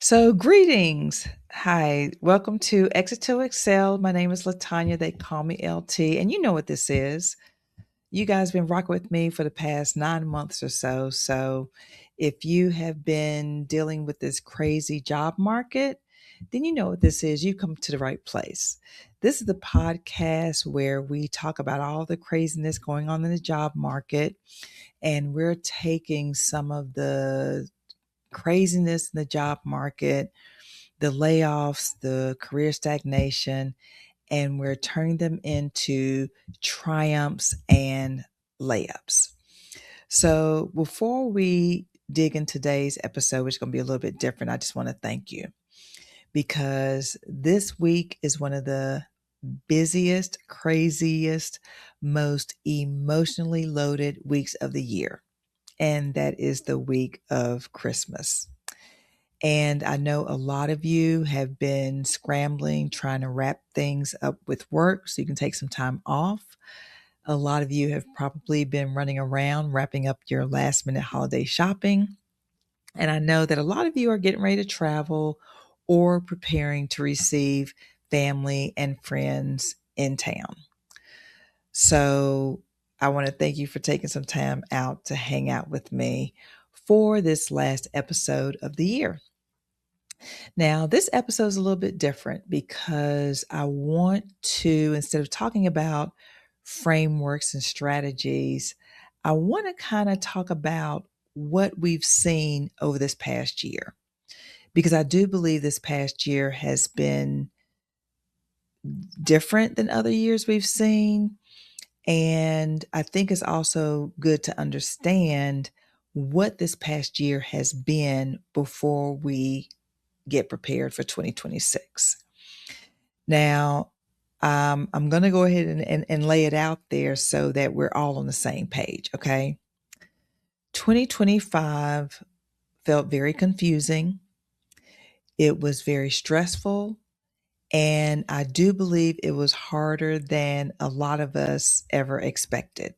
So, greetings. Hi, welcome to Exit to Excel. My name is Latanya. They call me LT, and you know what this is. You guys been rocking with me for the past 9 months or so. So, if you have been dealing with this crazy job market, then you know what this is. You come to the right place. This is the podcast where we talk about all the craziness going on in the job market, and we're taking some of the craziness in the job market, the layoffs, the career stagnation, and we're turning them into triumphs and layups. So before we dig in today's episode, which is going to be a little bit different, I just want to thank you because this week is one of the busiest, craziest, most emotionally loaded weeks of the year. And that is the week of Christmas. And I know a lot of you have been scrambling, trying to wrap things up with work so you can take some time off. A lot of you have probably been running around wrapping up your last minute holiday shopping. And I know that a lot of you are getting ready to travel or preparing to receive family and friends in town. So I want to thank you for taking some time out to hang out with me for this last episode of the year. Now, this episode is a little bit different because I want to, instead of talking about frameworks and strategies, I want to kind of talk about what we've seen over this past year. Because I do believe this past year has been different than other years we've seen. And I think it's also good to understand what this past year has been before we get prepared for 2026. Now, I'm going to go ahead and lay it out there so that we're all on the same page, okay? 2025 felt very confusing. It was very stressful. And I do believe it was harder than a lot of us ever expected.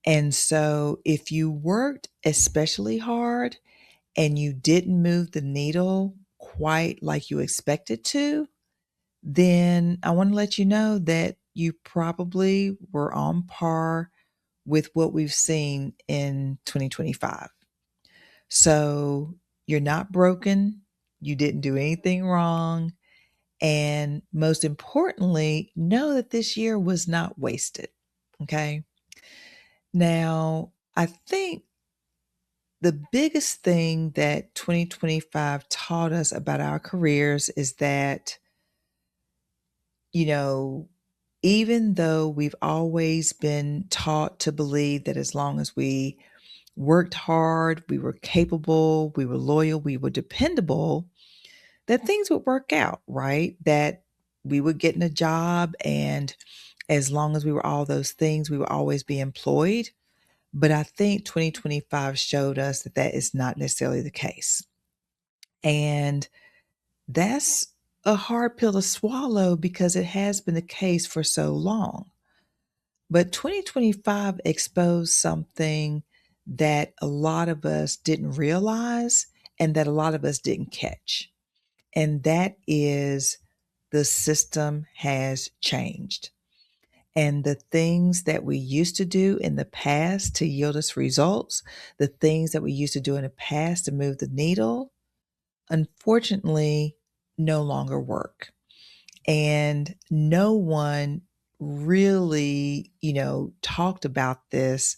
And so, if you worked especially hard and you didn't move the needle quite like you expected to, then I want to let you know that you probably were on par with what we've seen in 2025. So you're not broken, you didn't do anything wrong, and most importantly, know that this year was not wasted. Okay. Now, I think the biggest thing that 2025 taught us about our careers is that, you know, even though we've always been taught to believe that as long as we worked hard, we were capable, we were loyal, we were dependable, that things would work out, right? That we would get in a job, and as long as we were all those things, we would always be employed. But I think 2025 showed us that that is not necessarily the case. And that's a hard pill to swallow because it has been the case for so long. But 2025 exposed something that a lot of us didn't realize and that a lot of us didn't catch. And that is the system has changed. And the things that we used to do in the past to yield us results, the things that we used to do in the past to move the needle, unfortunately, no longer work. And no one really, talked about this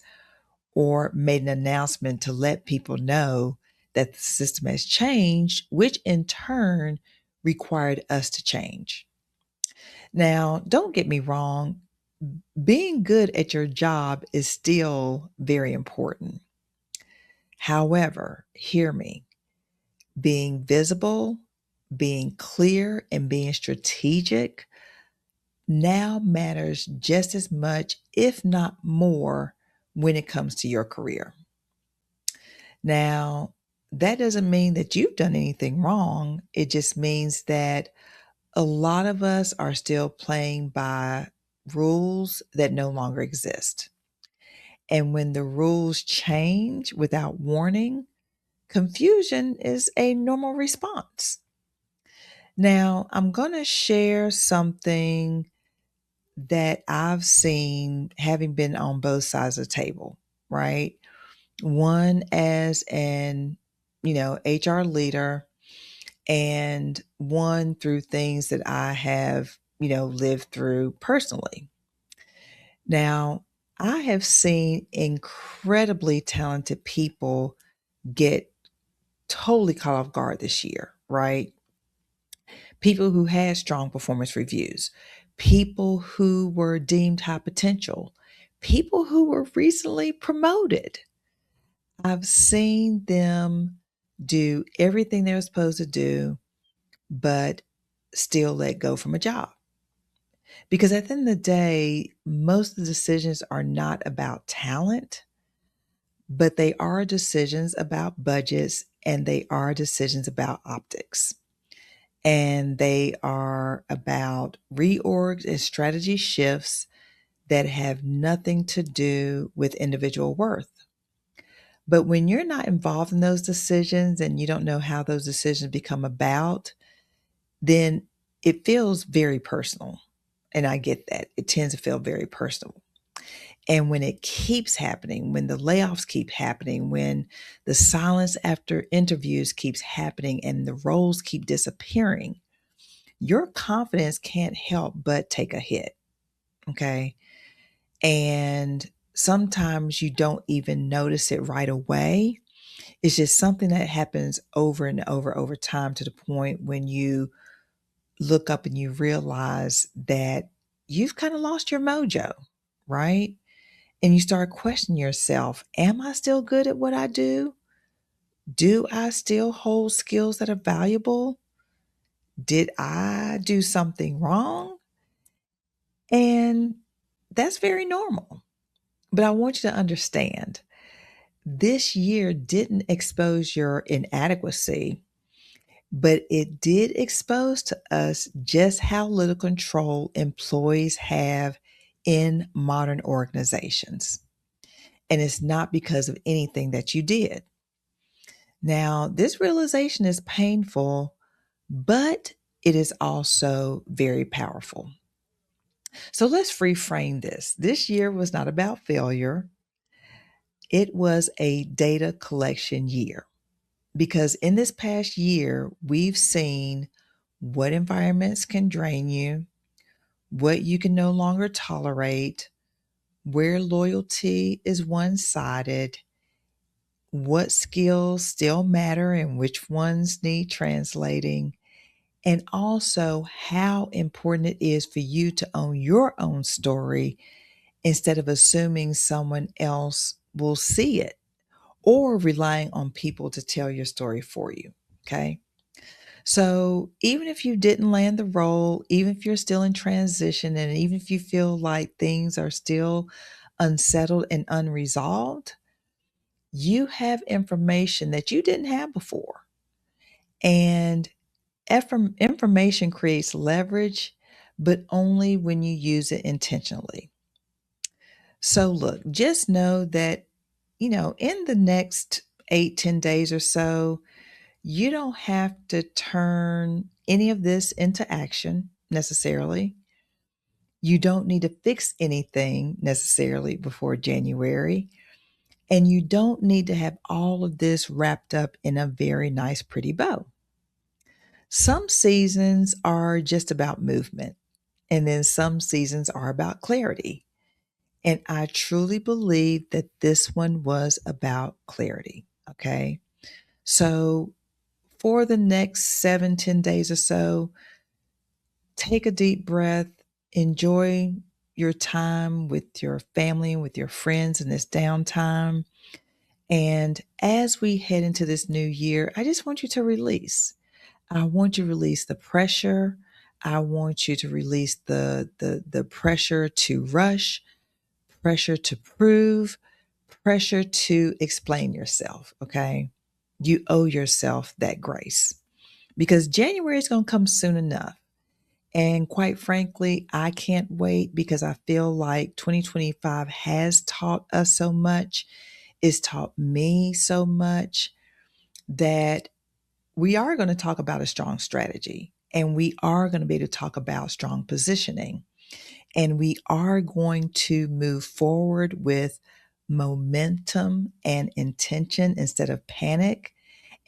or made an announcement to let people know that the system has changed, which in turn required us to change. Now, don't get me wrong, being good at your job is still very important. However, hear me, being visible, being clear, and being strategic now matters just as much, if not more, when it comes to your career. Now, that doesn't mean that you've done anything wrong. It just means that a lot of us are still playing by rules that no longer exist. And when the rules change without warning, Confusion is a normal response. Now, I'm going to share something that I've seen having been on both sides of the table, right? One as an, HR leader, and one through things that I have, lived through personally. Now, I have seen incredibly talented people get totally caught off guard this year, right? People who had strong performance reviews, people who were deemed high potential, people who were recently promoted. I've seen them do everything they were supposed to do, but still let go from a job. Because at the end of the day, most of the decisions are not about talent, but they are decisions about budgets and they are decisions about optics. And they are about reorgs and strategy shifts that have nothing to do with individual worth. But when you're not involved in those decisions and you don't know how those decisions become about, then it feels very personal. And I get that. It tends to feel very personal. And when it keeps happening, when the layoffs keep happening, when the silence after interviews keeps happening and the roles keep disappearing, your confidence can't help but take a hit. Okay. And sometimes you don't even notice it right away. It's just something that happens over and over time to the point when you look up and you realize that you've kind of lost your mojo, right? And you start questioning yourself, am I still good at what I do? Do I still hold skills that are valuable? Did I do something wrong? And that's very normal. But I want you to understand this year didn't expose your inadequacy, but it did expose to us just how little control employees have in modern organizations. And it's not because of anything that you did. Now, this realization is painful, but it is also very powerful. So let's reframe this. This year was not about failure. It was a data collection year because in this past year, we've seen what environments can drain you, what you can no longer tolerate, where loyalty is one sided, what skills still matter and which ones need translating, and also how important it is for you to own your own story instead of assuming someone else will see it or relying on people to tell your story for you. Okay. So even if you didn't land the role, even if you're still in transition, and even if you feel like things are still unsettled and unresolved, you have information that you didn't have before. And information creates leverage, but only when you use it intentionally. So look, just know that, in the next 8, 10 days or so, you don't have to turn any of this into action necessarily. You don't need to fix anything necessarily before January. And you don't need to have all of this wrapped up in a very nice, pretty bow. Some seasons are just about movement, and then some seasons are about clarity. And I truly believe that this one was about clarity. Okay. So for the next 7, 10 days or so, take a deep breath, enjoy your time with your family, with your friends in this downtime. And as we head into this new year, I just want you to release. I want you to release the pressure. I want you to release the pressure to rush, pressure to prove, pressure to explain yourself. Okay. You owe yourself that grace because January is going to come soon enough. And quite frankly, I can't wait because I feel like 2025 has taught us so much. It's taught me so much. that we are going to talk about a strong strategy, and we are going to be able to talk about strong positioning, and we are going to move forward with momentum and intention instead of panic.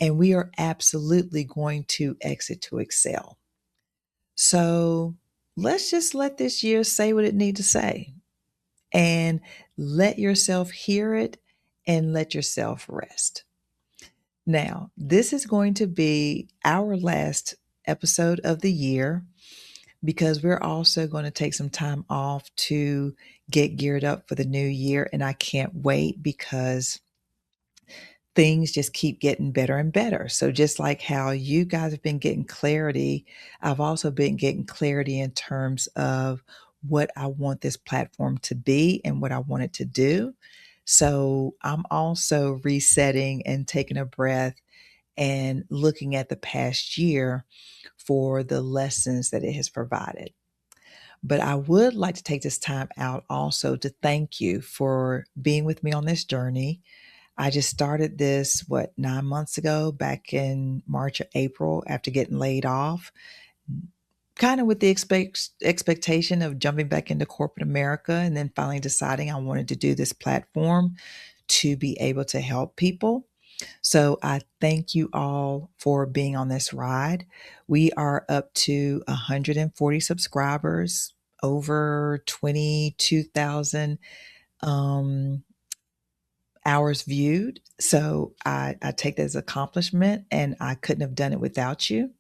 And we are absolutely going to exit to excel. So let's just let this year say what it needs to say, and let yourself hear it, and let yourself rest. Now, this is going to be our last episode of the year, because we're also going to take some time off to get geared up for the new year. And I can't wait, because things just keep getting better and better. So just like how you guys have been getting clarity, I've also been getting clarity in terms of what I want this platform to be and what I want it to do. So I'm also resetting and taking a breath and looking at the past year for the lessons that it has provided. But I would like to take this time out also to thank you for being with me on this journey. I just started this, 9 months ago, back in March or April, after getting laid off, kind of with the expectation of jumping back into corporate America, and then finally deciding I wanted to do this platform to be able to help people. So I thank you all for being on this ride. We are up to 140 subscribers, over 22,000 hours viewed. So I take that as an accomplishment, and I couldn't have done it without you.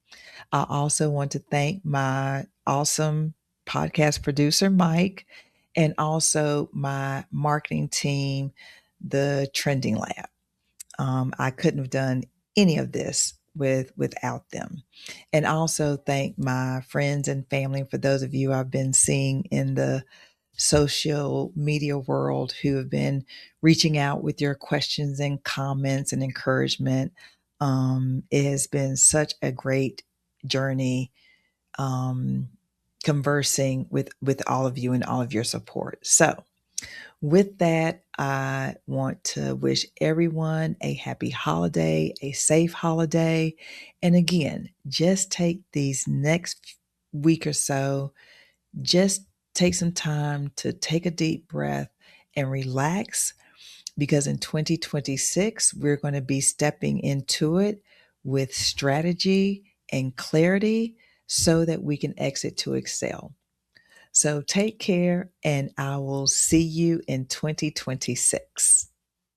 I also want to thank my awesome podcast producer, Mike, and also my marketing team, the Trending Lab. I couldn't have done any of this without them. And also thank my friends and family, for those of you I've been seeing in the social media world who have been reaching out with your questions and comments and encouragement. It has been such a great journey, um, conversing with all of you and all of your support. So with that, I want to wish everyone a happy holiday, a safe holiday. And again, just take these next week or so, just take some time to take a deep breath and relax, because in 2026, we're going to be stepping into it with strategy and clarity, so that we can exit to excel. So take care, and I will see you in 2026.